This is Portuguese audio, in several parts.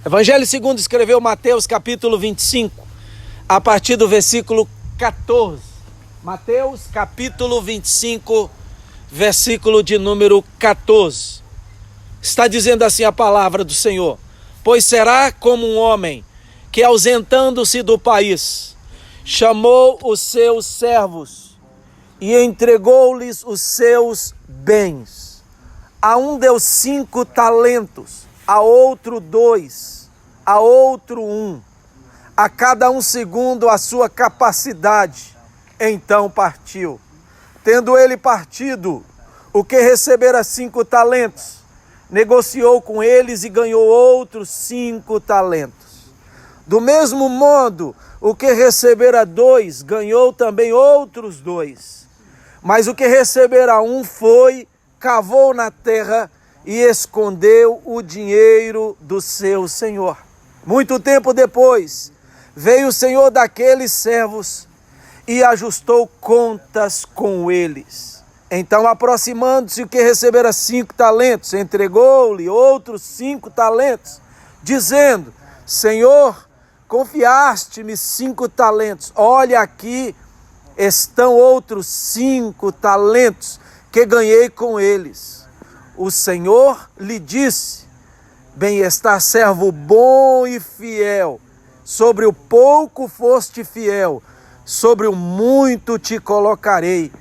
Evangelho segundo escreveu Mateus capítulo 25, a partir do versículo 14. Mateus capítulo 25, versículo de número 14. Está dizendo assim a palavra do Senhor: pois será como um homem que, ausentando-se do país, chamou os seus servos e entregou-lhes os seus bens. A um deu 5 talentos, a outro 2, a outro 1, a cada um segundo a sua capacidade. Então partiu. Tendo ele partido, o que recebera 5 talentos, negociou com eles e ganhou outros 5 talentos. Do mesmo modo, o que recebera 2, ganhou também outros 2. Mas o que recebera 1 foi, cavou na terra e escondeu o dinheiro do seu senhor. Muito tempo depois, veio o senhor daqueles servos e ajustou contas com eles. Então, aproximando-se o que recebera 5 talentos, entregou-lhe outros 5 talentos, dizendo: Senhor, confiaste-me 5 talentos. Olha, aqui estão outros 5 talentos que ganhei com eles. O Senhor lhe disse: bem está, servo bom e fiel. Sobre o pouco foste fiel, sobre o muito te colocarei.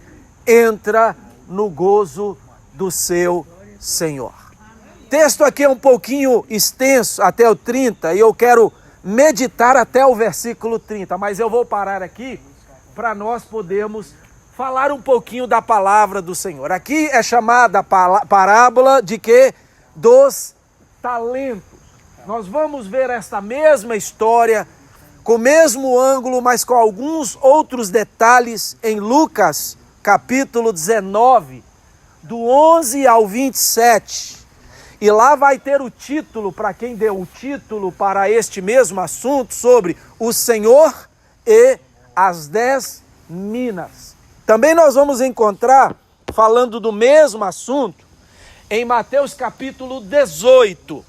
Entra no gozo do seu Senhor. O texto aqui é um pouquinho extenso, até o 30, e eu quero meditar até o versículo 30, mas eu vou parar aqui para nós podermos falar um pouquinho da palavra do Senhor. Aqui é chamada a parábola de quê? Dos talentos. Nós vamos ver esta mesma história, com o mesmo ângulo, mas com alguns outros detalhes em Lucas, capítulo 19, do 11 ao 27. E lá vai ter o título, para quem deu o título para este mesmo assunto, sobre o Senhor e as 10 minas. Também nós vamos encontrar, falando do mesmo assunto, em Mateus capítulo 18,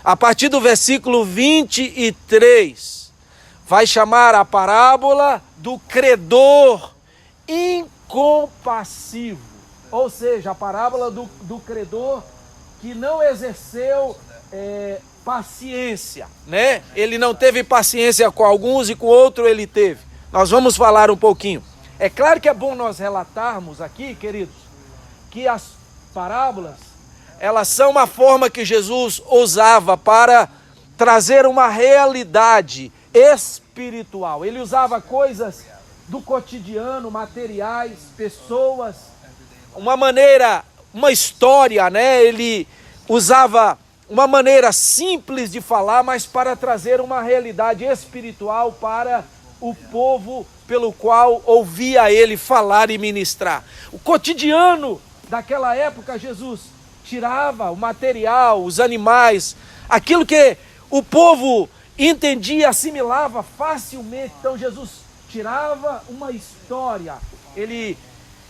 a partir do versículo 23, vai chamar a parábola do credor incompassivo, ou seja, a parábola do credor que não exerceu paciência, né? Ele não teve paciência com alguns e com outro ele teve. Nós vamos falar um pouquinho. É claro que é bom nós relatarmos aqui, queridos, que as parábolas, elas são uma forma que Jesus usava para trazer uma realidade espiritual. Ele usava coisas do cotidiano, materiais, pessoas, uma maneira, uma história, né? Ele usava uma maneira simples de falar, mas para trazer uma realidade espiritual para o povo pelo qual ouvia ele falar e ministrar. O cotidiano daquela época, Jesus tirava o material, os animais, aquilo que o povo entendia, assimilava facilmente. Então Jesus tirava uma história, ele,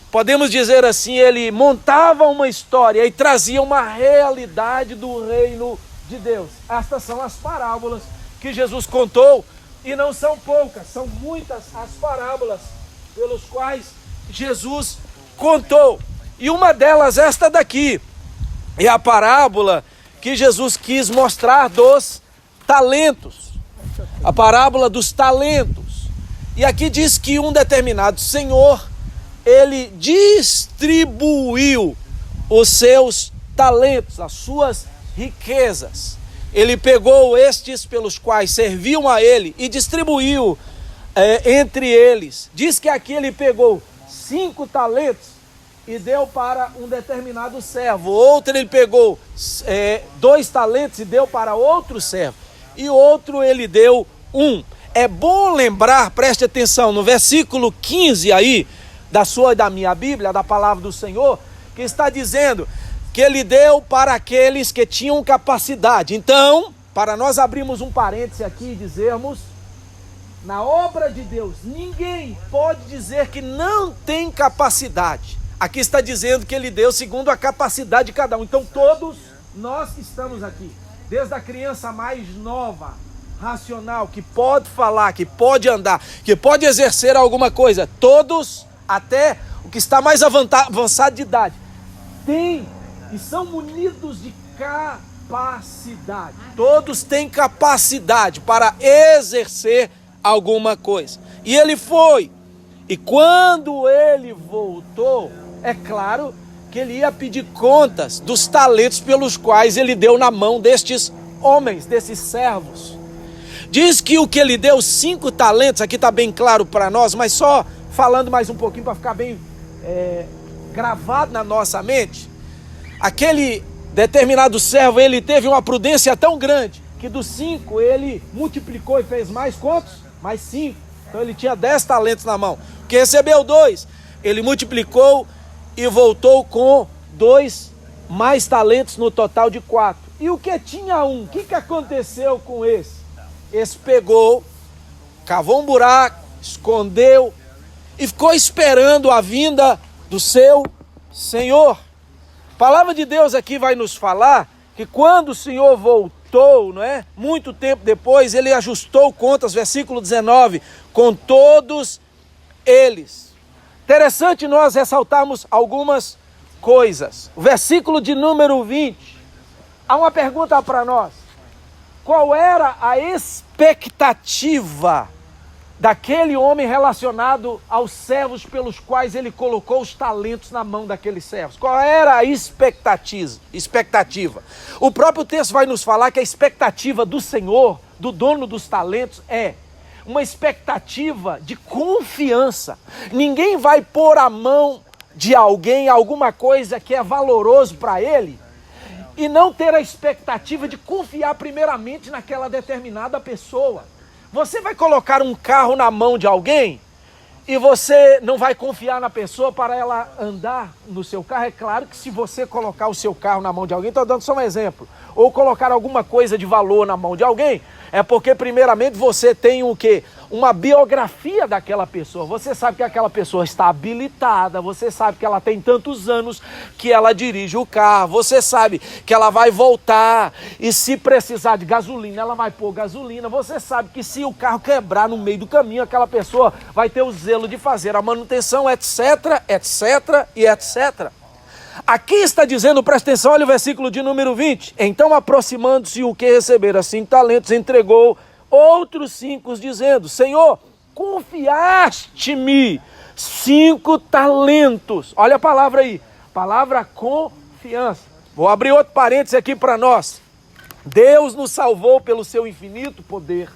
podemos dizer assim, ele montava uma história e trazia uma realidade do reino de Deus. Estas são as parábolas que Jesus contou, e não são poucas, são muitas as parábolas pelos quais Jesus contou. E uma delas, esta daqui, é a parábola que Jesus quis mostrar dos talentos. A parábola dos talentos. E aqui diz que um determinado senhor, ele distribuiu os seus talentos, as suas riquezas. Ele pegou estes pelos quais serviam a ele e distribuiu entre eles. Diz que aqui ele pegou 5 talentos e deu para um determinado servo. Outro ele pegou 2 talentos e deu para outro servo. E outro ele deu 1. É bom lembrar, preste atenção, no versículo 15 aí, da sua e da minha Bíblia, da palavra do Senhor, que está dizendo que ele deu para aqueles que tinham capacidade. Então, para nós abrirmos um parêntese aqui e dizermos, na obra de Deus, ninguém pode dizer que não tem capacidade. Aqui está dizendo que ele deu segundo a capacidade de cada um. Então todos nós que estamos aqui, desde a criança mais nova, racional, que pode falar, que pode andar, que pode exercer alguma coisa, todos, até o que está mais avançado de idade, têm e são munidos de capacidade. Todos têm capacidade para exercer alguma coisa. E ele foi. E quando ele voltou, é claro que ele ia pedir contas dos talentos pelos quais ele deu na mão destes homens, desses servos. Diz que o que ele deu, 5 talentos, aqui está bem claro para nós, mas só falando mais um pouquinho para ficar bem gravado na nossa mente. Aquele determinado servo, ele teve uma prudência tão grande, que dos 5 ele multiplicou e fez mais quantos? Mais 5. Então ele tinha 10 talentos na mão. O que recebeu 2, ele multiplicou e voltou com 2 mais talentos no total de 4. E o que tinha 1, o que aconteceu com esse? Esse pegou, cavou um buraco, escondeu e ficou esperando a vinda do seu Senhor. A palavra de Deus aqui vai nos falar que quando o Senhor voltou, não é? Muito tempo depois, ele ajustou contas, versículo 19, com todos eles. Interessante nós ressaltarmos algumas coisas. O versículo de número 20, há uma pergunta para nós. Qual era a expectativa daquele homem relacionado aos servos pelos quais ele colocou os talentos na mão daqueles servos? Qual era a expectativa? O próprio texto vai nos falar que a expectativa do Senhor, do dono dos talentos, é uma expectativa de confiança. Ninguém vai pôr a mão de alguém, alguma coisa que é valoroso para ele, e não ter a expectativa de confiar primeiramente naquela determinada pessoa. Você vai colocar um carro na mão de alguém e você não vai confiar na pessoa para ela andar no seu carro? É claro que se você colocar o seu carro na mão de alguém, estou dando só um exemplo, ou colocar alguma coisa de valor na mão de alguém, é porque primeiramente você tem o quê? Uma biografia daquela pessoa. Você sabe que aquela pessoa está habilitada, você sabe que ela tem tantos anos que ela dirige o carro, você sabe que ela vai voltar e se precisar de gasolina, ela vai pôr gasolina, você sabe que se o carro quebrar no meio do caminho, aquela pessoa vai ter o zelo de fazer a manutenção, etc, etc e etc. Aqui está dizendo, presta atenção, olha o versículo de número 20. Então, aproximando-se o que recebera 5 talentos, entregou outros 5, dizendo: Senhor, confiaste-me 5 talentos. Olha a palavra aí, palavra confiança. Vou abrir outro parênteses aqui para nós. Deus nos salvou pelo seu infinito poder.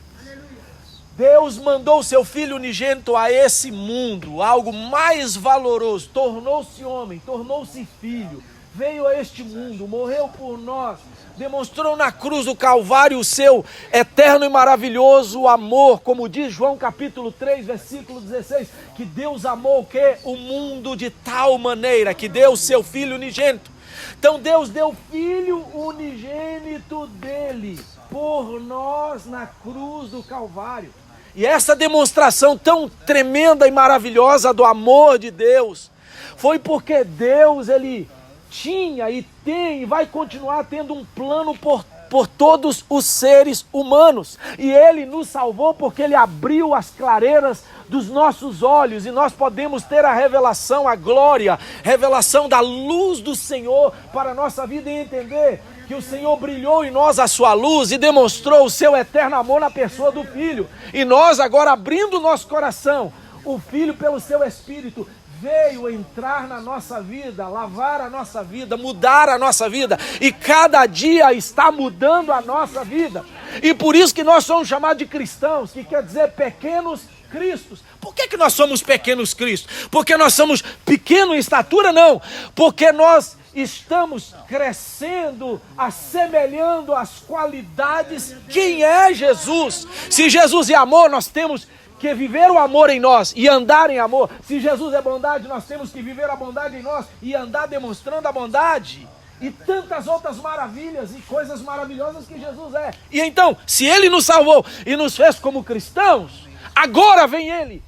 Deus mandou o seu Filho unigênito a esse mundo, algo mais valoroso, tornou-se homem, tornou-se filho, veio a este mundo, morreu por nós, demonstrou na cruz do Calvário o seu eterno e maravilhoso amor, como diz João capítulo 3, versículo 16, que Deus amou o mundo de tal maneira, que deu o seu Filho unigênito. Então Deus deu o Filho unigênito dele por nós na cruz do Calvário. E essa demonstração tão tremenda e maravilhosa do amor de Deus foi porque Deus, ele tinha e tem e vai continuar tendo um plano por todos os seres humanos. E ele nos salvou porque ele abriu as clareiras dos nossos olhos e nós podemos ter a revelação, a glória, revelação da luz do Senhor para a nossa vida e entender que o Senhor brilhou em nós a sua luz e demonstrou o seu eterno amor na pessoa do Filho. E nós agora, abrindo o nosso coração, o Filho pelo seu Espírito veio entrar na nossa vida, lavar a nossa vida, mudar a nossa vida, e cada dia está mudando a nossa vida. E por isso que nós somos chamados de cristãos, que quer dizer pequenos cristos. Por que nós somos pequenos cristos? Porque nós somos pequenos em estatura? Não, porque nós estamos crescendo, assemelhando as qualidades. Quem é Jesus? Se Jesus é amor, nós temos que viver o amor em nós e andar em amor. Se Jesus é bondade, nós temos que viver a bondade em nós e andar demonstrando a bondade. E tantas outras maravilhas e coisas maravilhosas que Jesus é. E então, se Ele nos salvou e nos fez como cristãos, agora vem Ele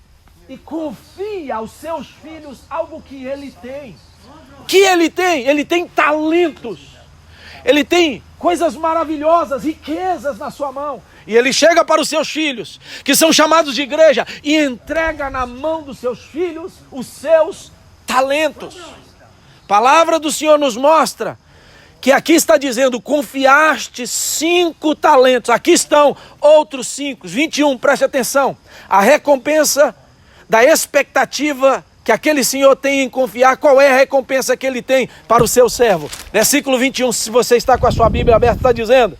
e confia aos seus filhos algo que Ele tem. Que Ele tem? Ele tem talentos. ele tem coisas maravilhosas, riquezas na sua mão. E ele chega para os seus filhos, que são chamados de igreja, e entrega na mão dos seus filhos os seus talentos. A palavra do Senhor nos mostra que aqui está dizendo, confiaste 5 talentos. Aqui estão outros 5, 21, preste atenção. A recompensa da expectativa que aquele senhor tem em confiar. Qual é a recompensa que ele tem para o seu servo? Versículo 21, se você está com a sua Bíblia aberta, está dizendo: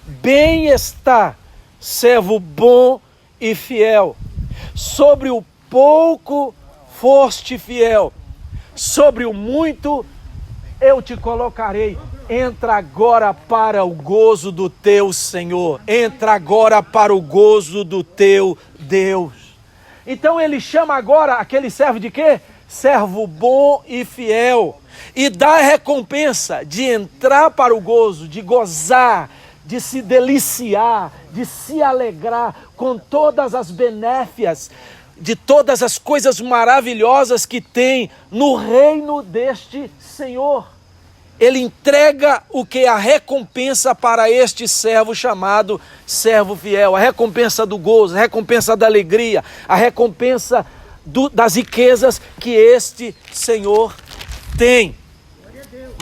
bem está, servo bom e fiel. Sobre o pouco foste fiel, sobre o muito eu te colocarei. Entra agora para o gozo do teu Senhor. Entra agora para o gozo do teu Deus. Então ele chama agora aquele servo de quê? Servo bom e fiel. E dá a recompensa de entrar para o gozo, de gozar, de se deliciar, de se alegrar com todas as benéfias, de todas as coisas maravilhosas que tem no reino deste Senhor. Ele entrega o que é a recompensa para este servo chamado servo fiel. A recompensa do gozo, a recompensa da alegria, a recompensa das riquezas que este Senhor tem.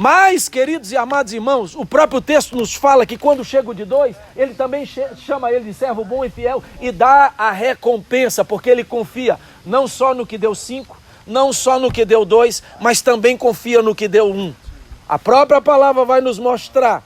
Mas, queridos e amados irmãos, o próprio texto nos fala que quando chega o de 2, ele também chama ele de servo bom e fiel e dá a recompensa, porque ele confia não só no que deu 5, não só no que deu 2, mas também confia no que deu 1. A própria palavra vai nos mostrar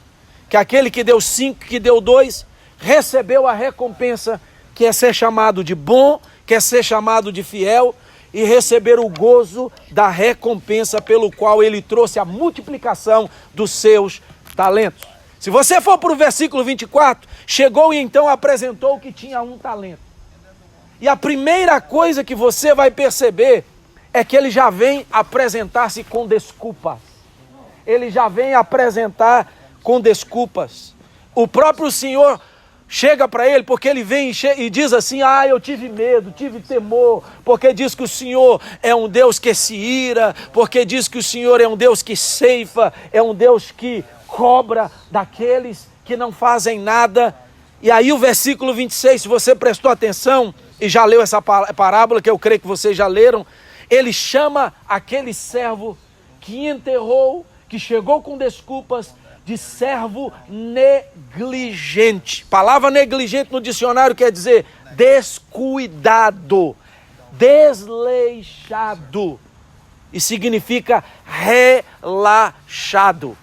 que aquele que deu 5, que deu 2, recebeu a recompensa, que é ser chamado de bom, que é ser chamado de fiel, e receber o gozo da recompensa pelo qual ele trouxe a multiplicação dos seus talentos. Se você for para o versículo 24, chegou e então apresentou que tinha 1 talento. E a primeira coisa que você vai perceber é que ele já vem apresentar-se com desculpas. Ele já vem apresentar com desculpas. O próprio Senhor chega para ele, porque ele vem e diz assim: eu tive medo, tive temor, porque diz que o Senhor é um Deus que se ira, porque diz que o Senhor é um Deus que ceifa, é um Deus que cobra daqueles que não fazem nada. E aí o versículo 26, se você prestou atenção e já leu essa parábola, que eu creio que vocês já leram, ele chama aquele servo que enterrou, que chegou com desculpas, de servo negligente. Palavra negligente no dicionário quer dizer descuidado, desleixado, e significa relaxado.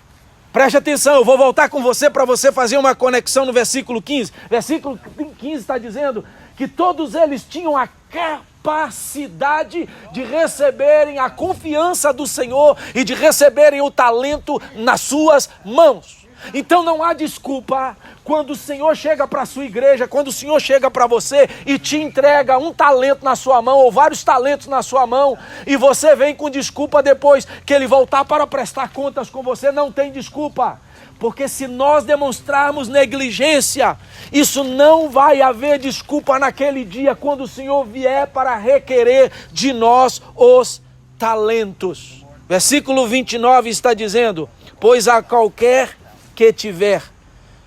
Preste atenção, eu vou voltar com você para você fazer uma conexão no versículo 15. Versículo 15 está dizendo que todos eles tinham a capacidade de receberem a confiança do Senhor e de receberem o talento nas suas mãos. Então não há desculpa quando o Senhor chega para a sua igreja, quando o Senhor chega para você e te entrega 1 talento na sua mão ou vários talentos na sua mão, e você vem com desculpa depois que ele voltar para prestar contas com você. Não tem desculpa. Porque se nós demonstrarmos negligência, isso não vai haver desculpa naquele dia, quando o Senhor vier para requerer de nós os talentos. Versículo 29 está dizendo: pois a qualquer que tiver,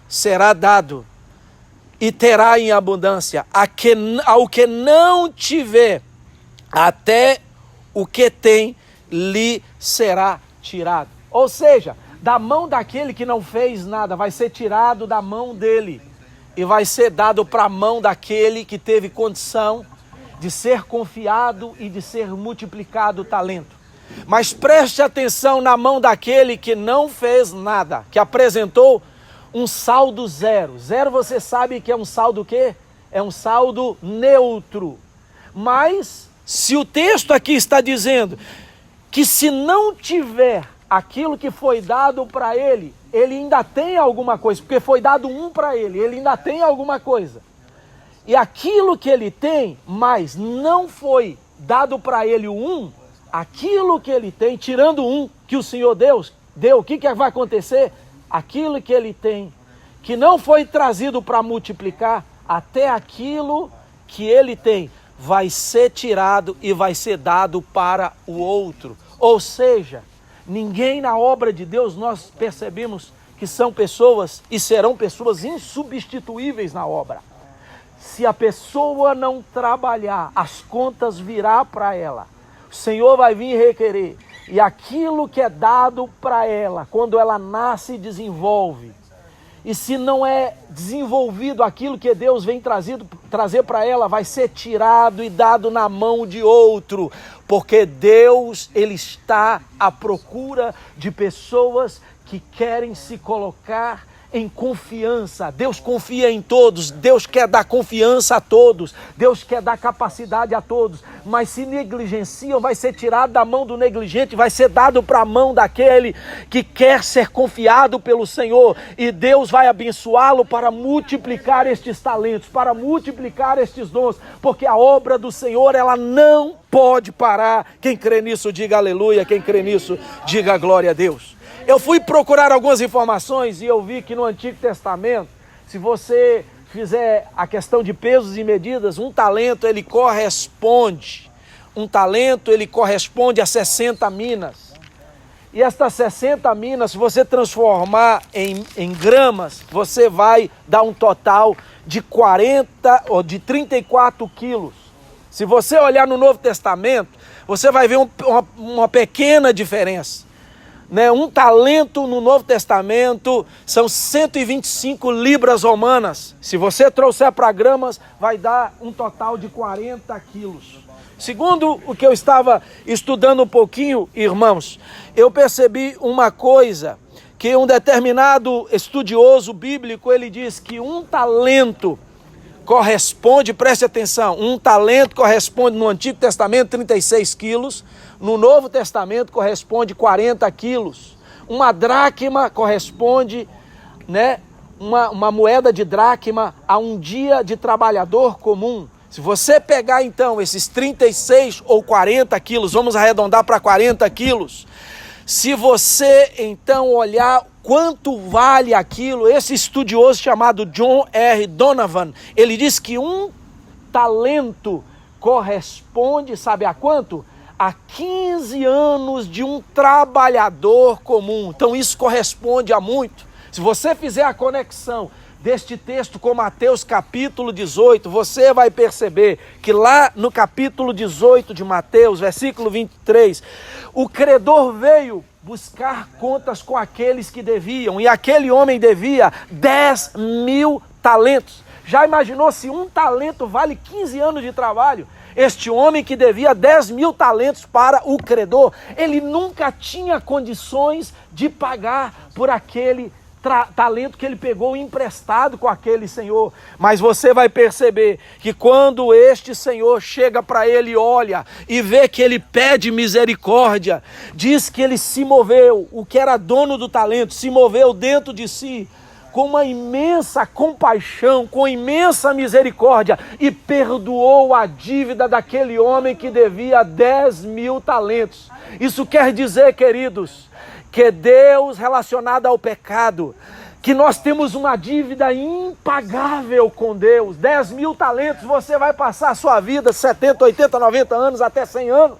será dado, e terá em abundância. Ao que não tiver, até o que tem lhe será tirado. Ou seja, da mão daquele que não fez nada, vai ser tirado da mão dele e vai ser dado para a mão daquele que teve condição de ser confiado e de ser multiplicado o talento. Mas preste atenção na mão daquele que não fez nada, que apresentou um saldo zero. Zero, você sabe que é um saldo o quê? É um saldo neutro. Mas se o texto aqui está dizendo que se não tiver aquilo que foi dado para ele, ele ainda tem alguma coisa, porque foi dado 1 para ele, ele ainda tem alguma coisa. E aquilo que ele tem, mas não foi dado para ele o 1, aquilo que ele tem, tirando 1 que o Senhor deu, o que vai acontecer? Aquilo que ele tem, que não foi trazido para multiplicar, até aquilo que ele tem, vai ser tirado e vai ser dado para o outro. Ou seja, ninguém na obra de Deus, nós percebemos que são pessoas e serão pessoas insubstituíveis na obra. Se a pessoa não trabalhar, as contas virá para ela. O Senhor vai vir requerer. E aquilo que é dado para ela, quando ela nasce e desenvolve, e se não é desenvolvido aquilo que Deus vem trazer para ela, vai ser tirado e dado na mão de outro. Porque Deus, Ele está à procura de pessoas que querem se colocar em confiança. Deus confia em todos, Deus quer dar confiança a todos, Deus quer dar capacidade a todos, mas se negligenciam, vai ser tirado da mão do negligente, vai ser dado para a mão daquele que quer ser confiado pelo Senhor, e Deus vai abençoá-lo para multiplicar estes talentos, para multiplicar estes dons, porque a obra do Senhor, ela não pode parar. Quem crê nisso, diga aleluia. Quem crê nisso, diga glória a Deus. Eu fui procurar algumas informações e eu vi que no Antigo Testamento, se você fizer a questão de pesos e medidas, um talento ele corresponde a 60 minas. E estas 60 minas, se você transformar em gramas, você vai dar um total de 34 quilos. Se você olhar no Novo Testamento, você vai ver uma pequena diferença. Um talento no Novo Testamento são 125 libras romanas. Se você trouxer para gramas, vai dar um total de 40 quilos. Segundo o que eu estava estudando um pouquinho, irmãos, eu percebi uma coisa, que um determinado estudioso bíblico, ele diz que um talento corresponde, preste atenção, um talento corresponde no Antigo Testamento 36 quilos, no Novo Testamento corresponde 40 quilos. Uma dracma corresponde, uma moeda de dracma a um dia de trabalhador comum. Se você pegar então esses 36 ou 40 quilos, vamos arredondar para 40 quilos, se você então olhar quanto vale aquilo, esse estudioso chamado John R. Donovan, ele diz que um talento corresponde, sabe a quanto? A 15 anos de um trabalhador comum. Então isso corresponde a muito. Se você fizer a conexão deste texto com Mateus capítulo 18, você vai perceber que lá no capítulo 18 de Mateus, versículo 23, o credor veio buscar contas com aqueles que deviam, e aquele homem devia 10.000 talentos. Já imaginou se um talento vale 15 anos de trabalho? Este homem que devia 10.000 talentos para o credor, ele nunca tinha condições de pagar por aquele talento que ele pegou emprestado com aquele senhor. Mas você vai perceber que quando este senhor chega para ele, olha e vê que ele pede misericórdia, diz que ele se moveu, o que era dono do talento, se moveu dentro de si, com uma imensa compaixão, com imensa misericórdia, e perdoou a dívida daquele homem que devia 10.000 talentos. Isso quer dizer, queridos, que Deus, relacionado ao pecado, que nós temos uma dívida impagável com Deus. 10.000 talentos, você vai passar a sua vida 70, 80, 90 anos, até 100 anos,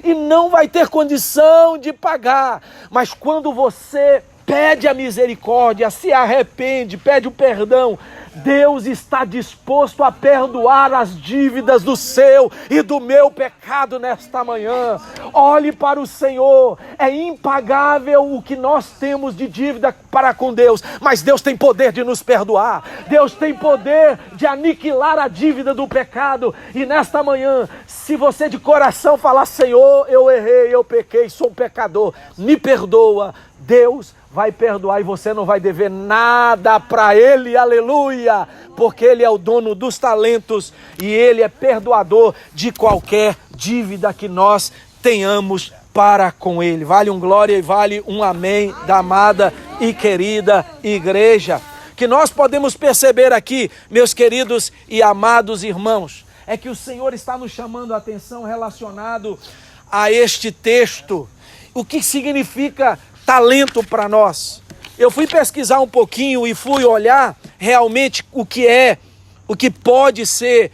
e não vai ter condição de pagar. Mas quando você pede a misericórdia, se arrepende, pede o perdão, Deus está disposto a perdoar as dívidas do seu e do meu pecado nesta manhã. Olhe para o Senhor, é impagável o que nós temos de dívida para com Deus, mas Deus tem poder de nos perdoar, Deus tem poder de aniquilar a dívida do pecado. E nesta manhã, se você de coração falar: Senhor, eu errei, eu pequei, sou um pecador, me perdoa, Deus vai perdoar e você não vai dever nada para Ele, aleluia, porque Ele é o dono dos talentos e Ele é perdoador de qualquer dívida que nós tenhamos para com Ele. Vale um glória e vale um amém da amada e querida igreja. Que nós podemos perceber aqui, meus queridos e amados irmãos, é que o Senhor está nos chamando a atenção relacionado a este texto. O que significa talento para nós? Eu fui pesquisar um pouquinho e fui olhar realmente o que pode ser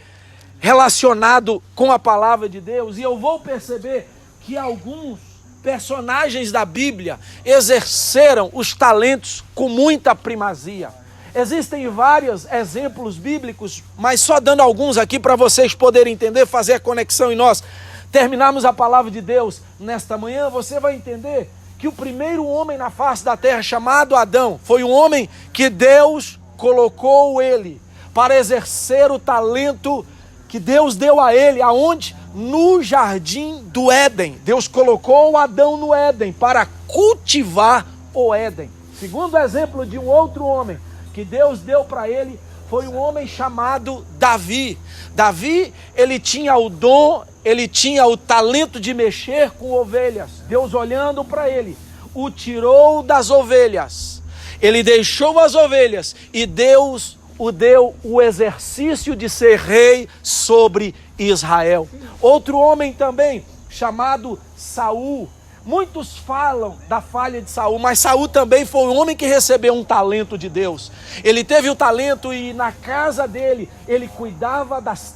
relacionado com a palavra de Deus, e eu vou perceber que alguns personagens da Bíblia exerceram os talentos com muita primazia. Existem vários exemplos bíblicos, mas só dando alguns aqui para vocês poderem entender, fazer a conexão em nós. Terminarmos a palavra de Deus nesta manhã, você vai entender que o primeiro homem na face da terra, chamado Adão, foi um homem que Deus colocou ele para exercer o talento que Deus deu a ele. Aonde? No jardim do Éden. Deus colocou Adão no Éden para cultivar o Éden. Segundo exemplo de um outro homem que Deus deu para ele, foi um homem chamado Davi. Davi, ele tinha o dom, ele tinha o talento de mexer com ovelhas. Deus, olhando para ele, o tirou das ovelhas. Ele deixou as ovelhas e Deus o deu o exercício de ser rei sobre Israel. Outro homem também, chamado Saul. Muitos falam da falha de Saul, mas Saul também foi um homem que recebeu um talento de Deus. Ele teve o talento e na casa dele, ele cuidava das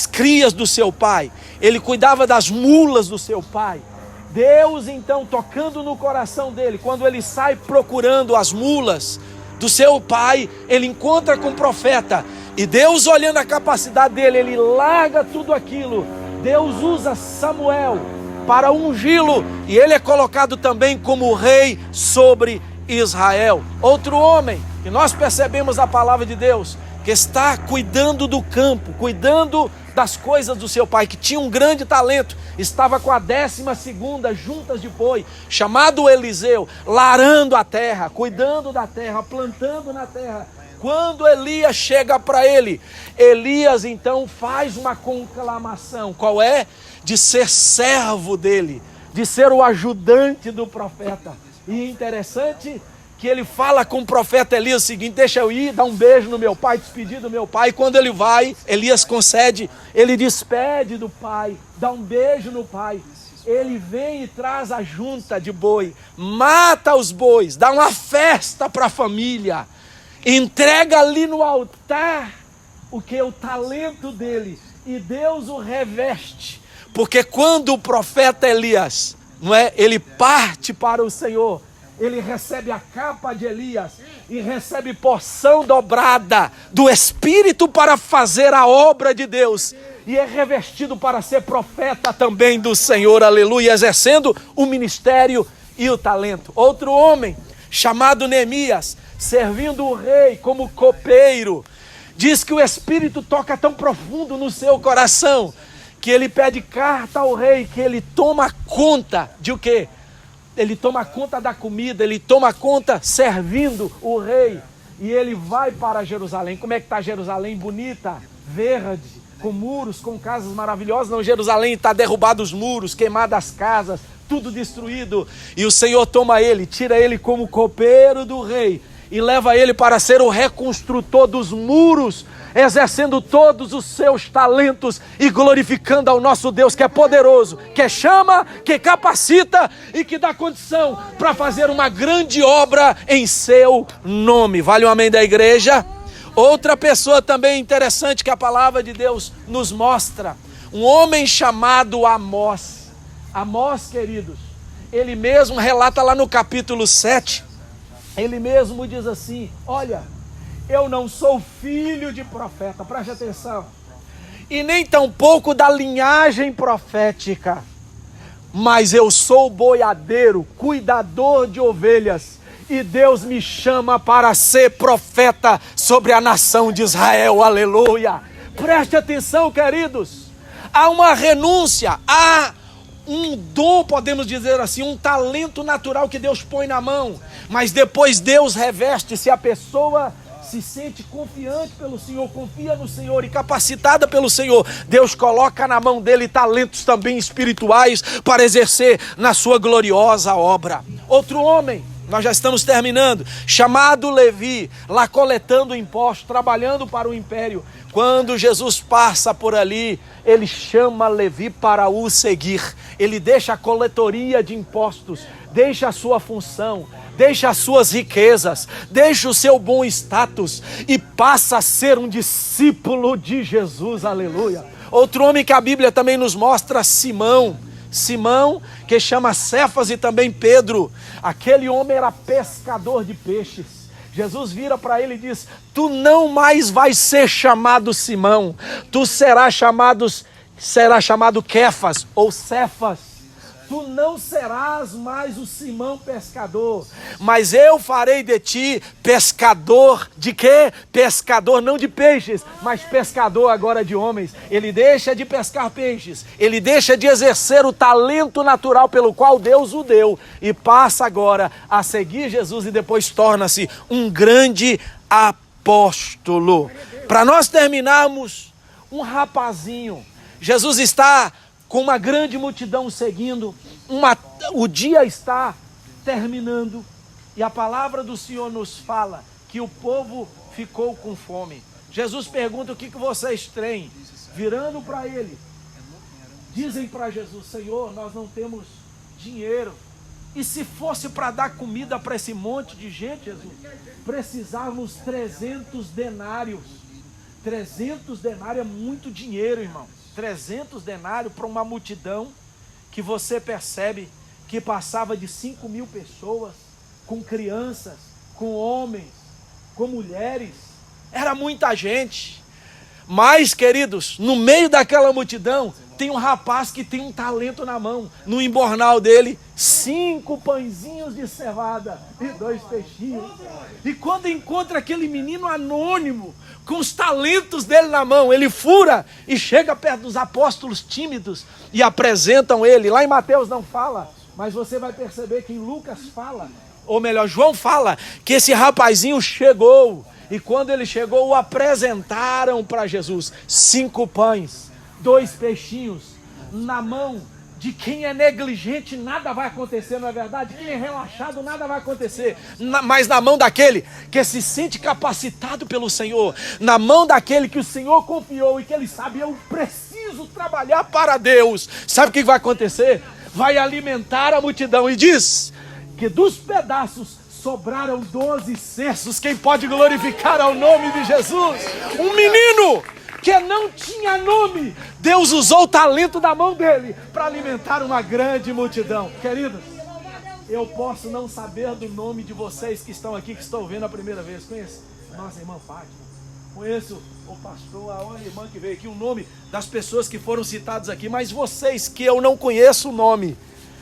crias do seu pai. Ele cuidava das mulas do seu pai. Deus então, tocando no coração dele, quando ele sai procurando as mulas do seu pai, ele encontra com o profeta. E Deus, olhando a capacidade dele, ele larga tudo aquilo. Deus usa Samuel para ungí-lo, e ele é colocado também como rei sobre Israel. Outro homem, que nós percebemos a palavra de Deus, que está cuidando do campo, cuidando das coisas do seu pai, que tinha um grande talento, estava com a 12ª juntas de boi, chamado Eliseu, larando a terra, cuidando da terra, plantando na terra. Quando Elias chega para ele, Elias então faz uma conclamação. Qual é? De ser servo dele, de ser o ajudante do profeta. E interessante que ele fala com o profeta Elias o seguinte: deixa eu ir, dar um beijo no meu pai, despedir do meu pai. E quando ele vai, Elias concede, ele despede do pai, dá um beijo no pai. Ele vem e traz a junta de boi, mata os bois, dá uma festa para a família, entrega ali no altar o talento dele, e Deus o reveste. Porque quando o profeta Elias, ele parte para o Senhor, ele recebe a capa de Elias e recebe porção dobrada do Espírito para fazer a obra de Deus, e é revestido para ser profeta também do Senhor, aleluia, exercendo o ministério e o talento. Outro homem, chamado Neemias, servindo o rei como copeiro, diz que o Espírito toca tão profundo no seu coração, que ele pede carta ao rei, que ele toma conta de o quê? Ele toma conta da comida, ele toma conta servindo o rei. E ele vai para Jerusalém. Como é que está Jerusalém? Bonita, verde, com muros, com casas maravilhosas. Não, Jerusalém está derrubado os muros, queimadas as casas, tudo destruído. E o Senhor toma ele, tira ele como copeiro do rei e leva ele para ser o reconstrutor dos muros, exercendo todos os seus talentos e glorificando ao nosso Deus, que é poderoso, que chama, que capacita e que dá condição para fazer uma grande obra em seu nome. Vale um amém da igreja? Outra pessoa também interessante que a palavra de Deus nos mostra, um homem chamado Amós. Amós, queridos, ele mesmo relata lá no capítulo 7, ele mesmo diz assim: olha, eu não sou filho de profeta, preste atenção, e nem tampouco da linhagem profética, mas eu sou boiadeiro, cuidador de ovelhas, e Deus me chama para ser profeta sobre a nação de Israel, aleluia. Preste atenção, queridos, há uma renúncia, há um dom, podemos dizer assim, um talento natural que Deus põe na mão, mas depois Deus reveste. Se a pessoa se sente confiante pelo Senhor, confia no Senhor e capacitada pelo Senhor, Deus coloca na mão dele talentos também espirituais para exercer na sua gloriosa obra. Outro homem, nós já estamos terminando, chamado Levi, lá coletando impostos, trabalhando para o império. Quando Jesus passa por ali, ele chama Levi para o seguir. Ele deixa a coletoria de impostos, deixa a sua função, deixa as suas riquezas, deixa o seu bom status e passa a ser um discípulo de Jesus, aleluia. Outro homem que a Bíblia também nos mostra, Simão. Simão, que chama Cefas, e também Pedro. Aquele homem era pescador de peixes. Jesus vira para ele e diz: tu não mais vais ser chamado Simão, tu serás chamado Quefas ou Cefas. Tu não serás mais o Simão pescador, mas eu farei de ti pescador de quê? Pescador não de peixes, mas pescador agora de homens. Ele deixa de pescar peixes, ele deixa de exercer o talento natural pelo qual Deus o deu e passa agora a seguir Jesus e depois torna-se um grande apóstolo. Para nós terminarmos, um rapazinho, Jesus está com uma grande multidão seguindo, o dia está terminando, e a palavra do Senhor nos fala que o povo ficou com fome. Jesus pergunta: o que vocês têm? Virando para ele, dizem para Jesus: Senhor, nós não temos dinheiro, e se fosse para dar comida para esse monte de gente, Jesus, precisávamos 300 denários. 300 denários é muito dinheiro, irmão. 300 denários para uma multidão que você percebe que passava de 5.000 pessoas, com crianças, com homens, com mulheres. Era muita gente. Mas, queridos, no meio daquela multidão tem um rapaz que tem um talento na mão. No embornal dele, 5 pãezinhos de cevada e 2 peixinhos. E quando encontra aquele menino anônimo, com os talentos dele na mão, ele fura e chega perto dos apóstolos tímidos e apresentam ele. Lá em Mateus não fala, mas você vai perceber que em Lucas fala, ou melhor, João fala, que esse rapazinho chegou. E quando ele chegou, o apresentaram para Jesus. 5 pães, 2 peixinhos, na mão de quem é negligente nada vai acontecer, não é verdade? Quem é relaxado nada vai acontecer, mas na mão daquele que se sente capacitado pelo Senhor, na mão daquele que o Senhor confiou e que ele sabe: eu preciso trabalhar para Deus. Sabe o que vai acontecer? Vai alimentar a multidão, e diz que dos pedaços sobraram 12 cestos. Quem pode glorificar ao nome de Jesus? Um menino que não tinha nome, Deus usou o talento da mão dele para alimentar uma grande multidão. Queridos, eu posso não saber do nome de vocês que estão aqui, que estão vendo a primeira vez. Conheço nossa irmã Fátima, conheço o pastor, a irmã que veio aqui, o nome das pessoas que foram citadas aqui, mas vocês que eu não conheço o nome,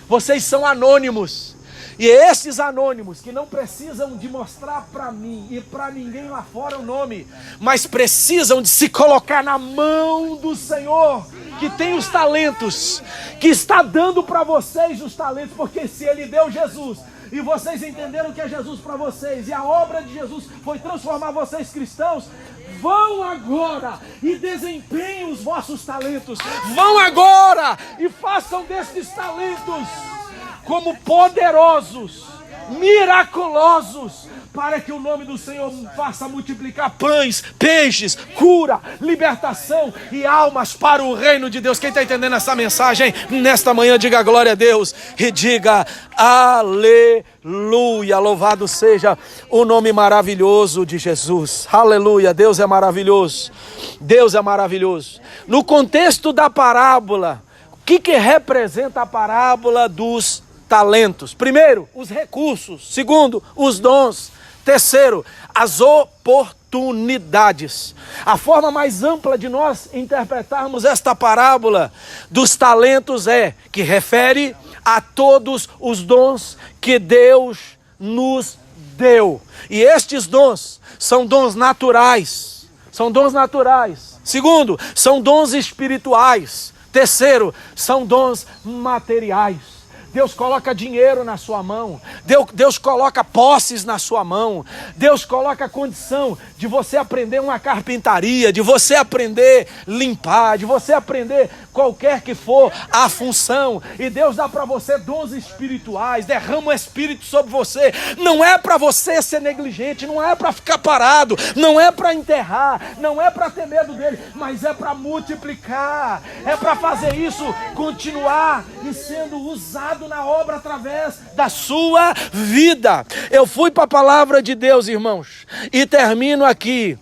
vocês são anônimos. E esses anônimos que não precisam de mostrar para mim e para ninguém lá fora o nome, mas precisam de se colocar na mão do Senhor, que tem os talentos, que está dando para vocês os talentos, porque se Ele deu Jesus, e vocês entenderam que é Jesus para vocês, e a obra de Jesus foi transformar vocês cristãos, vão agora e desempenhem os vossos talentos, vão agora e façam desses talentos como poderosos, miraculosos, para que o nome do Senhor faça multiplicar pães, peixes, cura, libertação e almas para o reino de Deus. Quem está entendendo essa mensagem nesta manhã, diga glória a Deus e diga aleluia. Louvado seja o nome maravilhoso de Jesus. Aleluia. Deus é maravilhoso. Deus é maravilhoso. No contexto da parábola, o que representa a parábola dos talentos? Primeiro, os recursos. Segundo, os dons. Terceiro, as oportunidades. A forma mais ampla de nós interpretarmos esta parábola dos talentos é que refere a todos os dons que Deus nos deu. E estes dons são dons naturais. São dons naturais. Segundo, são dons espirituais. Terceiro, são dons materiais. Deus coloca dinheiro na sua mão, Deus coloca posses na sua mão, Deus coloca a condição de você aprender uma carpintaria, de você aprender a limpar, de você aprender qualquer que for a função, e Deus dá para você dons espirituais, derrama o Espírito sobre você. Não é para você ser negligente, não é para ficar parado, não é para enterrar, não é para ter medo dele, mas é para multiplicar, é para fazer isso continuar e sendo usado na obra através da sua vida. Eu fui para a palavra de Deus, irmãos, e termino aqui.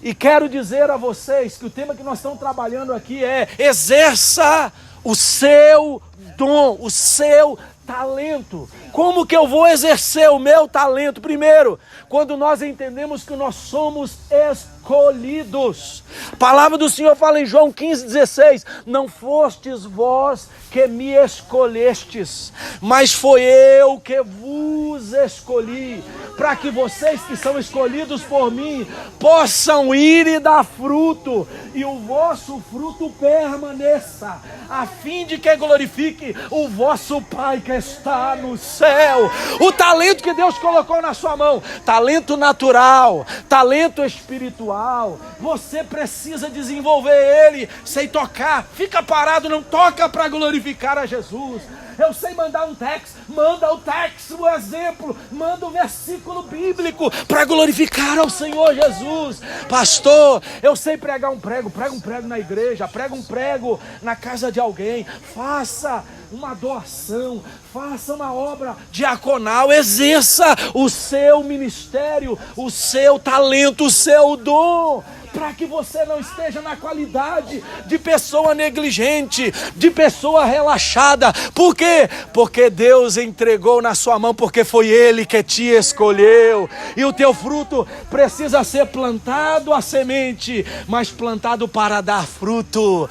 E quero dizer a vocês que o tema que nós estamos trabalhando aqui é: exerça o seu dom, o seu talento. Como que eu vou exercer o meu talento? Primeiro, quando nós entendemos que nós somos escolhidos. A palavra do Senhor fala em João 15,16: não fostes vós que me escolhestes, mas foi eu que vos escolhi, para que vocês que são escolhidos por mim possam ir e dar fruto, e o vosso fruto permaneça, a fim de que glorifique o vosso Pai que está no céu. O talento que Deus colocou na sua mão, talento natural, talento espiritual, você precisa desenvolver ele sem tocar. Fica parado, não toca para glorificar a Jesus. Eu sei mandar um texto, manda o texto, o exemplo, manda o versículo bíblico para glorificar ao Senhor Jesus. Pastor, eu sei pregar um prego, prega um prego na igreja, prega um prego na casa de alguém, faça uma doação, faça uma obra diaconal, exerça o seu ministério, o seu talento, o seu dom, para que você não esteja na qualidade de pessoa negligente, de pessoa relaxada. Por quê? Porque Deus entregou na sua mão, porque foi Ele que te escolheu. E o teu fruto precisa ser plantado, a semente, mas plantado para dar fruto,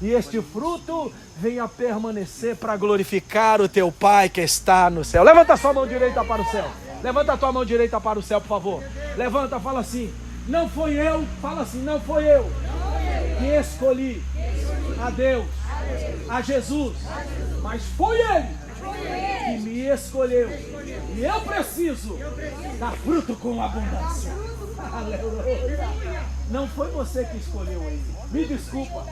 e este fruto venha permanecer para glorificar o teu Pai que está no céu. Levanta a sua mão direita para o céu. Levanta a tua mão direita para o céu, por favor. Levanta, fala assim: não foi eu. Fala assim: não foi eu que escolhi a Deus, a Jesus, mas foi Ele que me escolheu. E eu preciso dar fruto com abundância. Aleluia. Não foi você que escolheu Ele. Me desculpa.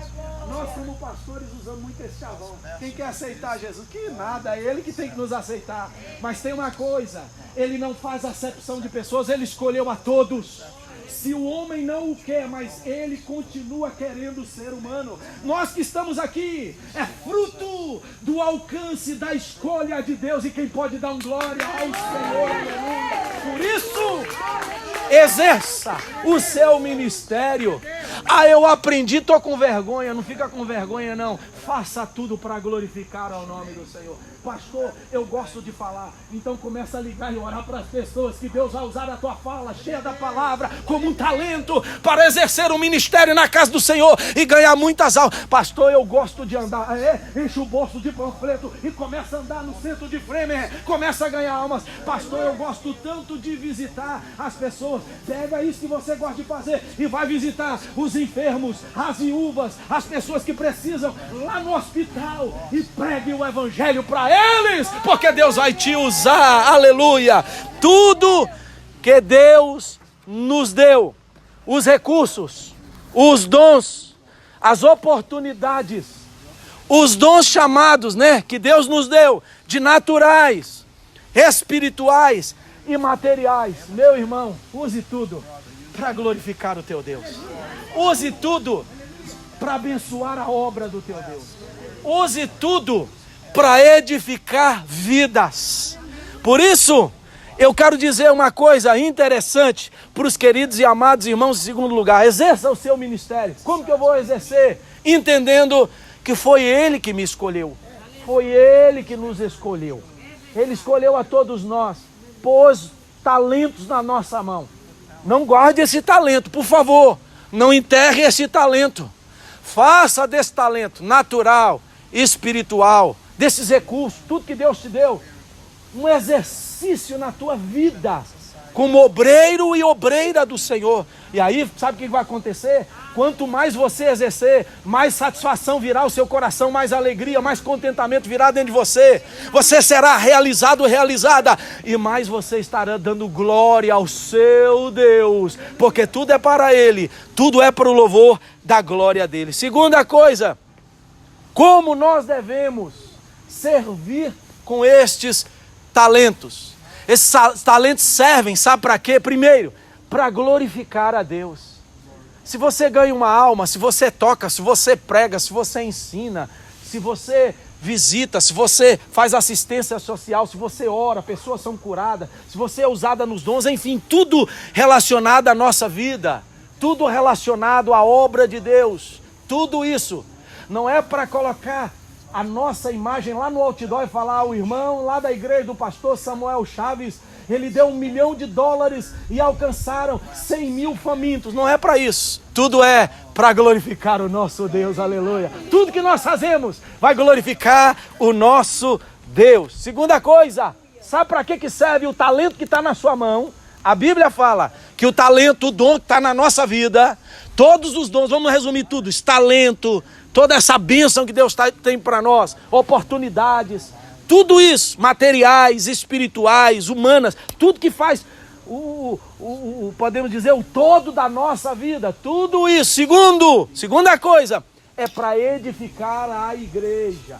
Nós, como pastores, usamos muito esse chavão. Quem quer aceitar Jesus? Que nada, é Ele que tem que nos aceitar. Mas tem uma coisa: Ele não faz acepção de pessoas, Ele escolheu a todos. Se o homem não o quer, mas ele continua querendo ser humano. Nós que estamos aqui, é fruto do alcance da escolha de Deus. E quem pode dar um glória ao Senhor? Por isso, exerça o seu ministério. Ah, eu aprendi, estou com vergonha. Não fica com vergonha não. Faça tudo para glorificar ao nome do Senhor. Pastor, eu gosto de falar. Então começa a ligar e orar para as pessoas, que Deus vai usar a tua fala cheia da palavra como um talento para exercer um ministério na casa do Senhor e ganhar muitas almas. Pastor, eu gosto de andar. Enche o bolso de panfleto e começa a andar no centro de Fremer, começa a ganhar almas. Pastor, eu gosto tanto de visitar as pessoas. Pega isso que você gosta de fazer e vai visitar os enfermos, as viúvas, as pessoas que precisam lá no hospital, e pregue o evangelho para eles, porque Deus vai te usar. Aleluia. Tudo que Deus nos deu, os recursos, os dons, as oportunidades, os dons chamados, que Deus nos deu, de naturais, espirituais e materiais. Meu irmão, use tudo para glorificar o teu Deus. Use tudo para abençoar a obra do teu Deus. Use tudo para edificar vidas. Por isso, eu quero dizer uma coisa interessante para os queridos e amados irmãos. Em segundo lugar, exerça o seu ministério. Como que eu vou exercer? Entendendo que foi Ele que me escolheu. Foi Ele que nos escolheu. Ele escolheu a todos nós, pôs talentos na nossa mão. Não guarde esse talento, por favor. Não enterre esse talento. Faça desse talento natural, espiritual, desses recursos, tudo que Deus te deu, um exercício na tua vida, como obreiro e obreira do Senhor. E aí, sabe o que vai acontecer? Quanto mais você exercer, mais satisfação virá ao seu coração, mais alegria, mais contentamento virá dentro de você. Você será realizado, realizada, e mais você estará dando glória ao seu Deus, porque tudo é para Ele, tudo é para o louvor da glória dEle. Segunda coisa, como nós devemos servir com estes talentos. Esses talentos servem, sabe para quê? Primeiro, para glorificar a Deus. Se você ganha uma alma, se você toca, se você prega, se você ensina, se você visita, se você faz assistência social, se você ora, pessoas são curadas, se você é usada nos dons, enfim, tudo relacionado à nossa vida, tudo relacionado à obra de Deus, tudo isso não é para colocar a nossa imagem lá no outdoor e falar, o irmão lá da igreja do pastor Samuel Chaves, ele deu $1 milhão e alcançaram 100 mil famintos. Não é para isso. Tudo é para glorificar o nosso Deus, aleluia. Tudo que nós fazemos vai glorificar o nosso Deus. Segunda coisa, sabe para que serve o talento que está na sua mão? A Bíblia fala que o talento, o dom que está na nossa vida, todos os dons, vamos resumir tudo, esse talento, toda essa bênção que Deus tem para nós, oportunidades, tudo isso, materiais, espirituais, humanas, tudo que faz podemos dizer, o todo da nossa vida, tudo isso. Segunda coisa, é para edificar a igreja.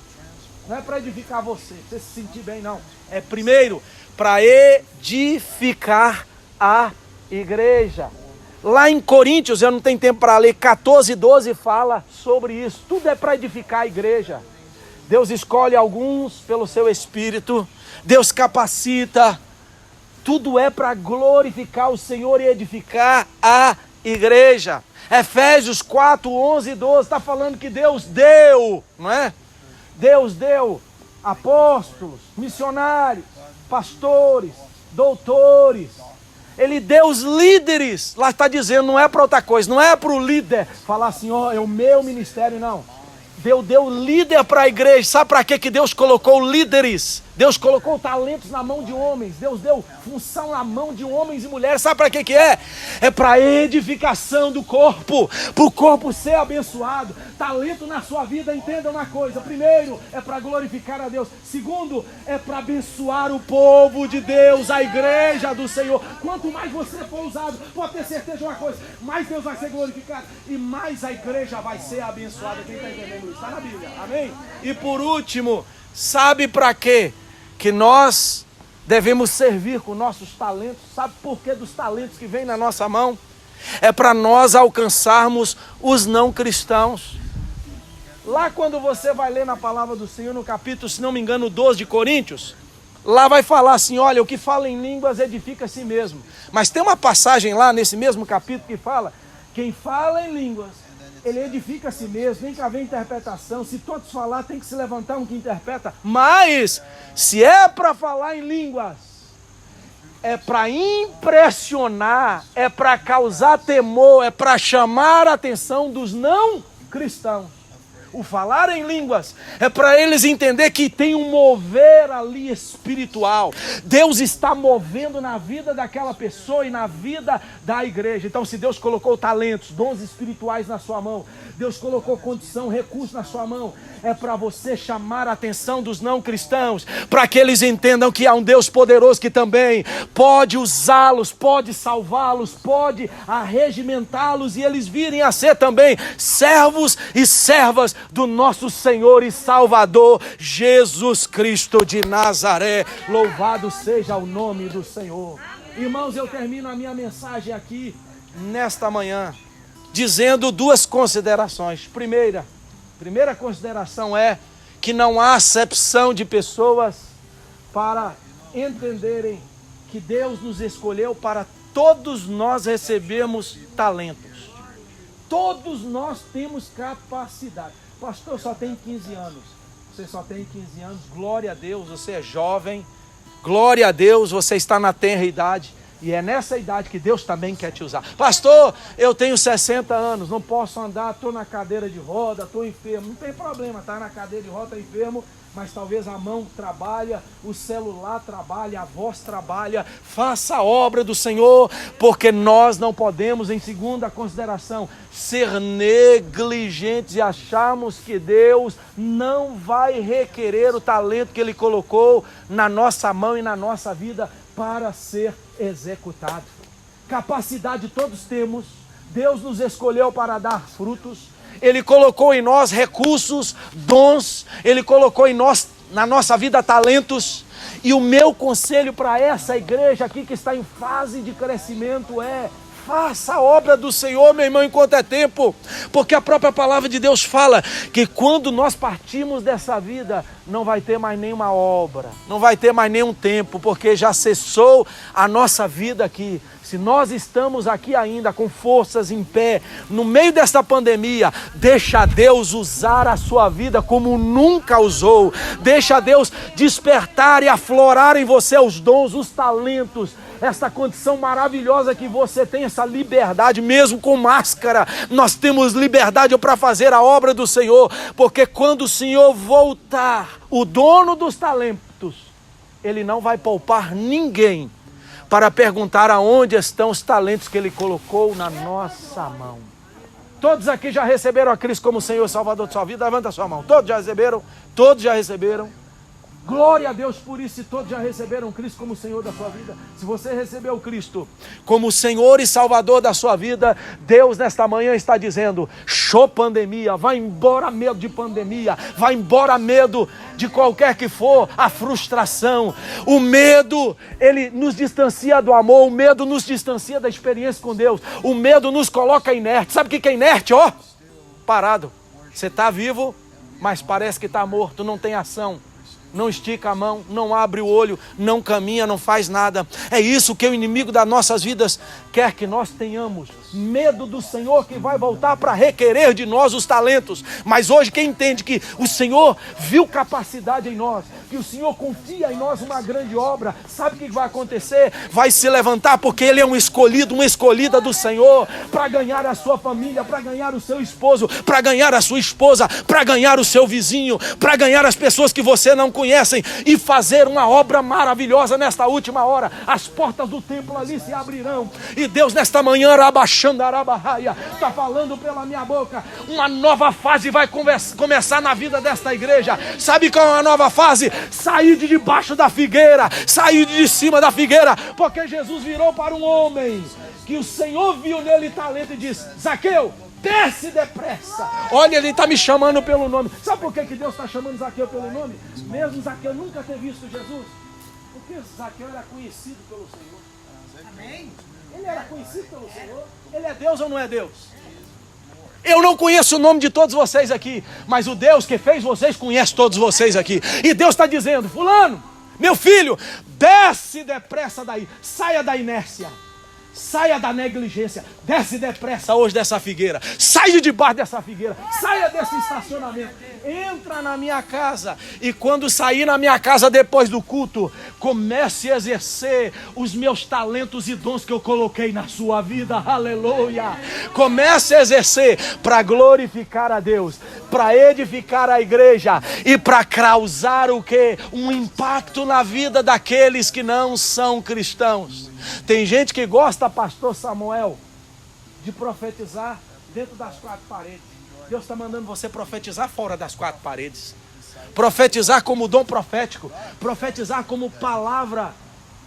Não é para edificar você se sentir bem, não. É primeiro para edificar a igreja. Lá em Coríntios, eu não tenho tempo para ler, 14:12 fala sobre isso. Tudo é para edificar a igreja. Deus escolhe alguns pelo seu Espírito, Deus capacita, tudo é para glorificar o Senhor e edificar a igreja. Efésios 4:11-12 está falando que Deus deu, não é? Deus deu apóstolos, missionários, pastores, doutores. Ele deu os líderes. Lá está dizendo, não é para outra coisa, não é para o líder falar assim, ó, é o meu ministério, não. Deus deu líder para a igreja. Sabe para que Deus colocou líderes? Deus colocou talentos na mão de homens. Deus deu função na mão de homens e mulheres. Sabe para que é? É para edificação do corpo. Para o corpo ser abençoado. Talento na sua vida, entenda uma coisa. Primeiro, é para glorificar a Deus. Segundo, é para abençoar o povo de Deus, a igreja do Senhor. Quanto mais você for usado, pode ter certeza de uma coisa, mais Deus vai ser glorificado e mais a igreja vai ser abençoada. Quem está entendendo isso? Está na Bíblia. Amém? E por último, sabe para quê? Que nós devemos servir com nossos talentos. Sabe por que dos talentos que vem na nossa mão? É para nós alcançarmos os não cristãos. Lá quando você vai ler na palavra do Senhor, no capítulo, se não me engano, 12 de Coríntios, lá vai falar assim, olha, o que fala em línguas edifica a si mesmo. Mas tem uma passagem lá nesse mesmo capítulo que fala, quem fala em línguas, ele edifica a si mesmo. Vem cá ver a interpretação. Se todos falar, tem que se levantar um que interpreta. Mas, se é para falar em línguas, é para impressionar, é para causar temor, é para chamar a atenção dos não cristãos. O falar em línguas é para eles entender que tem um mover ali espiritual. Deus está movendo na vida daquela pessoa e na vida da igreja. Então, se Deus colocou talentos, dons espirituais na sua mão, Deus colocou condição, recurso na sua mão, é para você chamar a atenção dos não cristãos, para que eles entendam que há um Deus poderoso que também pode usá-los, pode salvá-los, pode arregimentá-los e eles virem a ser também servos e servas do nosso Senhor e Salvador Jesus Cristo de Nazaré. Louvado seja o nome do Senhor. Irmãos, eu termino a minha mensagem aqui nesta manhã dizendo duas considerações. Primeira consideração é que não há acepção de pessoas para entenderem que Deus nos escolheu para todos nós recebermos talentos. Todos nós temos capacidade. Pastor, só tem 15 anos. Você só tem 15 anos, glória a Deus, você é jovem. Glória a Deus, você está na tenra idade. E é nessa idade que Deus também quer te usar. Pastor, eu tenho 60 anos, não posso andar, estou na cadeira de roda, estou enfermo. Não tem problema, está na cadeira de roda, está enfermo, mas talvez a mão trabalha, o celular trabalha, a voz trabalha. Faça a obra do Senhor, porque nós não podemos, em segunda consideração, ser negligentes e acharmos que Deus não vai requerer o talento que Ele colocou na nossa mão e na nossa vida para ser executado. Capacidade todos temos. Deus nos escolheu para dar frutos. Ele colocou em nós recursos, dons. Ele colocou em nós, na nossa vida, talentos. E o meu conselho para essa igreja aqui que está em fase de crescimento é: faça a obra do Senhor, meu irmão, enquanto é tempo. Porque a própria palavra de Deus fala que quando nós partimos dessa vida, não vai ter mais nenhuma obra, não vai ter mais nenhum tempo, porque já cessou a nossa vida aqui. Se nós estamos aqui ainda com forças em pé, no meio desta pandemia, deixa Deus usar a sua vida como nunca usou. Deixa Deus despertar e aflorar em você os dons, os talentos, essa condição maravilhosa que você tem, essa liberdade, mesmo com máscara, nós temos liberdade para fazer a obra do Senhor, porque quando o Senhor voltar, o dono dos talentos, Ele não vai poupar ninguém para perguntar aonde estão os talentos que Ele colocou na nossa mão. Todos aqui já receberam a Cristo como Senhor e Salvador de sua vida? Levanta a sua mão. Todos já receberam? Todos já receberam? Glória a Deus por isso, e todos já receberam Cristo como Senhor da sua vida. Se você recebeu Cristo como Senhor e Salvador da sua vida, Deus nesta manhã está dizendo: show pandemia, vai embora medo de pandemia, vai embora medo de qualquer que for a frustração. O medo, ele nos distancia do amor, o medo nos distancia da experiência com Deus, o medo nos coloca inerte. Sabe o que é inerte? Ó, parado. Você está vivo, mas parece que está morto, não tem ação. Não estica a mão, não abre o olho, não caminha, não faz nada. É isso que o inimigo das nossas vidas quer que nós tenhamos. Medo do Senhor, que vai voltar para requerer de nós os talentos. Mas hoje quem entende que o Senhor viu capacidade em nós, que o Senhor confia em nós uma grande obra, sabe o que vai acontecer? Vai se levantar, porque Ele é um escolhido, uma escolhida do Senhor, para ganhar a sua família, para ganhar o seu esposo, para ganhar a sua esposa, para ganhar o seu vizinho, para ganhar as pessoas que você não conhecem, e fazer uma obra maravilhosa nesta última hora. As portas do templo ali se abrirão, e Deus nesta manhã está falando pela minha boca. Uma nova fase vai começar na vida desta igreja. Sabe qual é a nova fase? Sair de debaixo da figueira, sair de cima da figueira, porque Jesus virou para um homem que o Senhor viu nele talento e disse: Zaqueu, desce depressa. Olha, Ele está me chamando pelo nome. Sabe por que Deus está chamando Zaqueu pelo nome? Mesmo Zaqueu nunca ter visto Jesus, porque Zaqueu era conhecido pelo Senhor. Amém? Ele era conhecido pelo Senhor. Ele é Deus ou não é Deus? Eu não conheço o nome de todos vocês aqui, mas o Deus que fez vocês conhece todos vocês aqui. E Deus está dizendo: fulano, meu filho, desce depressa daí, saia da inércia, saia da negligência, desce depressa hoje dessa figueira, saia de debaixo dessa figueira, saia desse estacionamento, entra na minha casa, e quando sair na minha casa depois do culto, comece a exercer os meus talentos e dons que eu coloquei na sua vida. Aleluia! Comece a exercer para glorificar a Deus, para edificar a igreja e para causar o quê? Um impacto na vida daqueles que não são cristãos. Tem gente que gosta, pastor Samuel, de profetizar dentro das quatro paredes. Deus está mandando você profetizar fora das quatro paredes. Profetizar como dom profético. Profetizar como palavra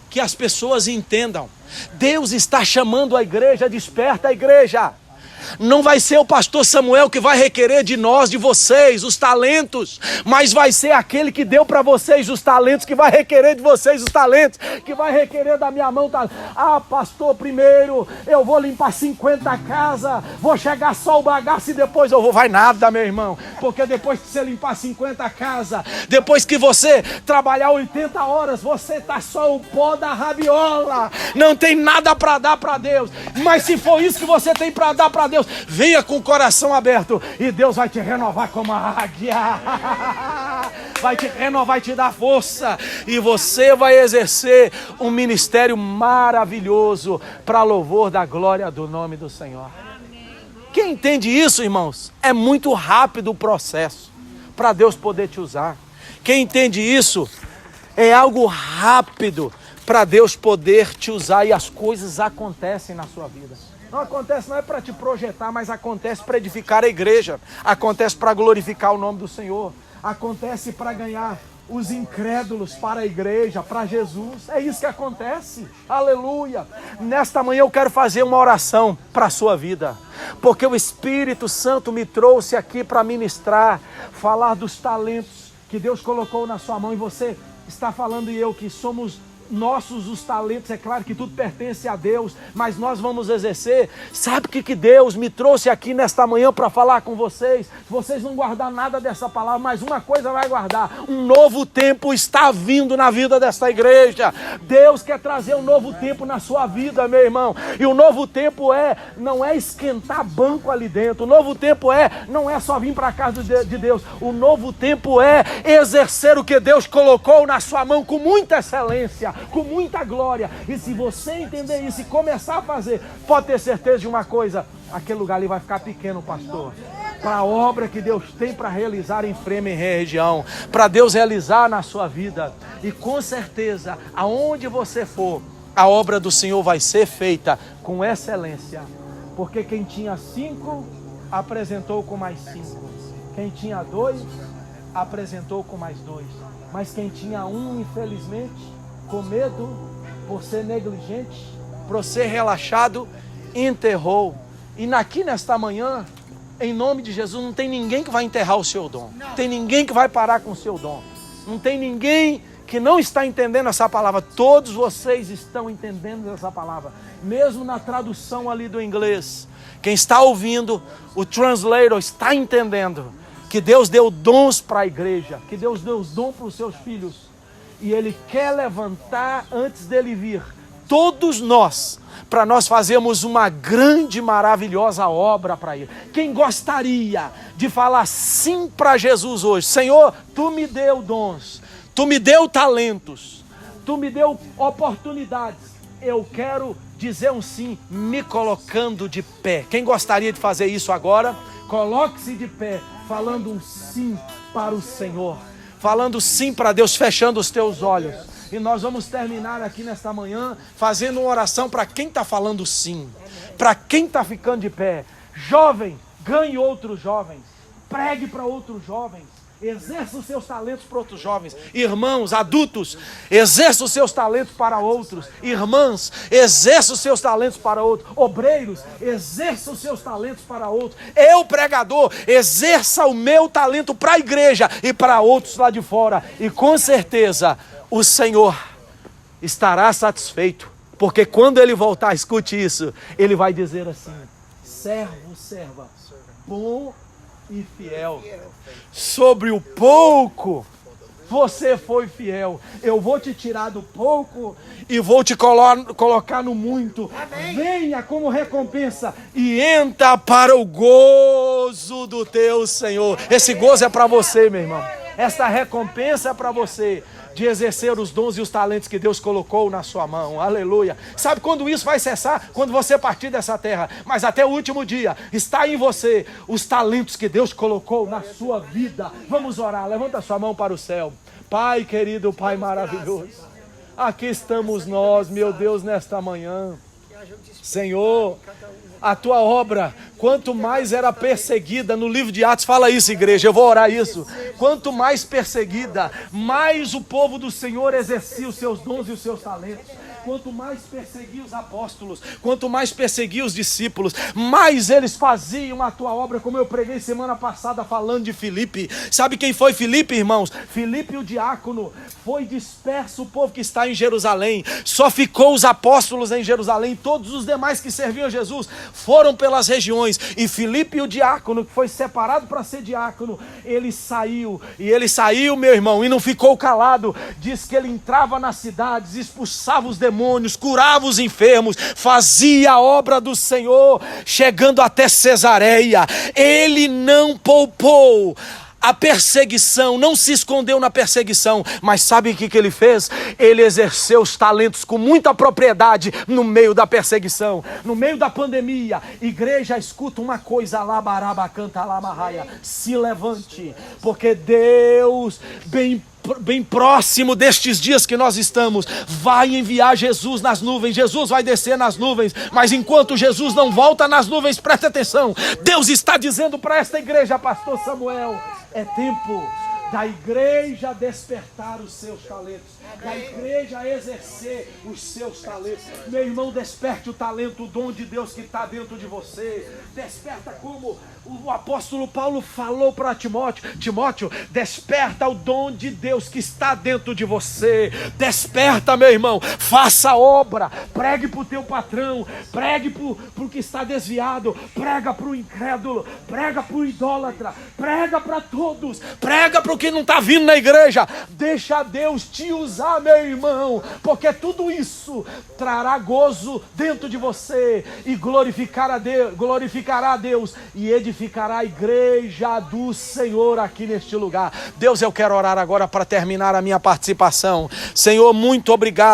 que as pessoas entendam. Deus está chamando a igreja, desperta a igreja. Não vai ser o pastor Samuel que vai requerer de nós, de vocês, os talentos, mas vai ser aquele que deu para vocês os talentos, que vai requerer de vocês os talentos, que vai requerer da minha mão. Ah, pastor, primeiro eu vou limpar 50 casas, vou chegar só o bagaço e depois eu vou. Vai nada, meu irmão, porque depois que você limpar 50 casas, depois que você trabalhar 80 horas, você tá só o pó da rabiola, não tem nada para dar para Deus. Mas se for isso que você tem para dar para Deus, venha com o coração aberto e Deus vai te renovar como a águia. Vai te renovar, vai te dar força, e você vai exercer um ministério maravilhoso para louvor da glória do nome do Senhor. Quem entende isso, irmãos? É muito rápido o processo para Deus poder te usar. Quem entende isso? É algo rápido para Deus poder te usar, e as coisas acontecem na sua vida. Não acontece, não é para te projetar, mas acontece para edificar a igreja. Acontece para glorificar o nome do Senhor. Acontece para ganhar os incrédulos para a igreja, para Jesus. É isso que acontece. Aleluia. Nesta manhã eu quero fazer uma oração para a sua vida, porque o Espírito Santo me trouxe aqui para ministrar, falar dos talentos que Deus colocou na sua mão, e você está falando, e eu, que somos nossos os talentos, é claro que tudo pertence a Deus, mas nós vamos exercer. Sabe o que Deus me trouxe aqui nesta manhã para falar com vocês? Vocês não guardar nada dessa palavra, mas uma coisa vai guardar: um novo tempo está vindo na vida desta igreja. Deus quer trazer um novo tempo na sua vida, meu irmão. E o novo tempo não é esquentar banco ali dentro. O novo tempo não é só vir para a casa de Deus. O novo tempo é exercer o que Deus colocou na sua mão com muita excelência, com muita glória. E se você entender isso e começar a fazer, pode ter certeza de uma coisa: aquele lugar ali vai ficar pequeno, pastor, para a obra que Deus tem para realizar em Fremen região, para Deus realizar na sua vida. E com certeza, aonde você for, a obra do Senhor vai ser feita com excelência. Porque quem tinha 5, apresentou com mais 5. Quem tinha 2, apresentou com mais 2. Mas quem tinha 1, infelizmente, com medo, por ser negligente, por ser relaxado, enterrou. E aqui nesta manhã, em nome de Jesus, não tem ninguém que vai enterrar o seu dom. Não tem ninguém que vai parar com o seu dom. Não tem ninguém que não está entendendo essa palavra. Todos vocês estão entendendo essa palavra. Mesmo na tradução ali do inglês. Quem está ouvindo, o translator está entendendo que Deus deu dons para a igreja, que Deus deu dom para os seus filhos. E Ele quer levantar, antes dele vir, todos nós, para nós fazermos uma grande, maravilhosa obra para Ele. Quem gostaria de falar sim para Jesus hoje? Senhor, Tu me deu dons, Tu me deu talentos, Tu me deu oportunidades. Eu quero dizer um sim, me colocando de pé. Quem gostaria de fazer isso agora? Coloque-se de pé, falando um sim para o Senhor. Falando sim para Deus, fechando os teus olhos. E nós vamos terminar aqui nesta manhã fazendo uma oração para quem está falando sim. Para quem está ficando de pé. Jovem, ganhe outros jovens. Pregue para outros jovens. Exerça os seus talentos para outros jovens. Irmãos, adultos, exerça os seus talentos para outros. Irmãs, exerça os seus talentos para outros. Obreiros, exerça os seus talentos para outros. Eu, pregador, exerça o meu talento para a igreja e para outros lá de fora. E com certeza o Senhor estará satisfeito. Porque quando Ele voltar, escute isso, Ele vai dizer assim: servo, serva, bom e fiel. Sobre o pouco você foi fiel, eu vou te tirar do pouco e vou te colocar no muito. Amém. Venha como recompensa e entra para o gozo do teu Senhor. Esse gozo é para você, meu irmão. Esta recompensa é para você, de exercer os dons e os talentos que Deus colocou na sua mão. Aleluia. Sabe quando isso vai cessar? Quando você partir dessa terra. Mas até o último dia está em você os talentos que Deus colocou na sua vida. Vamos orar. Levanta a sua mão para o céu. Pai querido, Pai maravilhoso, aqui estamos nós, meu Deus, nesta manhã. Senhor, a tua obra, quanto mais era perseguida, no livro de Atos fala isso, igreja, eu vou orar isso. Quanto mais perseguida, mais o povo do Senhor exercia os seus dons e os seus talentos. Quanto mais perseguia os apóstolos, quanto mais perseguia os discípulos, mais eles faziam a tua obra, como eu preguei semana passada falando de Filipe. Sabe quem foi Filipe, irmãos? Filipe, o diácono, foi disperso o povo que está em Jerusalém. Só ficou os apóstolos em Jerusalém. Todos os demais que serviam a Jesus foram pelas regiões. E Filipe, o diácono, que foi separado para ser diácono, ele saiu. E ele saiu, meu irmão, e não ficou calado. Diz que ele entrava nas cidades, expulsava os demônios, curava os enfermos, fazia a obra do Senhor, chegando até Cesareia. Ele não poupou a perseguição, não se escondeu na perseguição, mas sabe o que ele fez? Ele exerceu os talentos com muita propriedade no meio da perseguição, no meio da pandemia. Igreja, escuta uma coisa, labaraba canta lamarraia, se levante, porque Deus, bem próximo destes dias que nós estamos, vai enviar Jesus nas nuvens. Jesus vai descer nas nuvens, mas enquanto Jesus não volta nas nuvens, preste atenção, Deus está dizendo para esta igreja, pastor Samuel, é tempo da igreja despertar os seus talentos, da igreja exercer os seus talentos. Meu irmão, desperte o talento, o dom de Deus que está dentro de você. Desperta como o apóstolo Paulo falou para Timóteo: Timóteo, desperta o dom de Deus que está dentro de você. Desperta, meu irmão, faça obra, pregue para o teu patrão, pregue para o que está desviado, prega para o incrédulo, prega para o idólatra, prega para todos, prega para o que não está vindo na igreja. Deixa Deus te usar, meu irmão, porque tudo isso trará gozo dentro de você e glorificará a Deus e edificará a igreja do Senhor aqui neste lugar. Deus, eu quero orar agora para terminar a minha participação. Senhor, muito obrigado.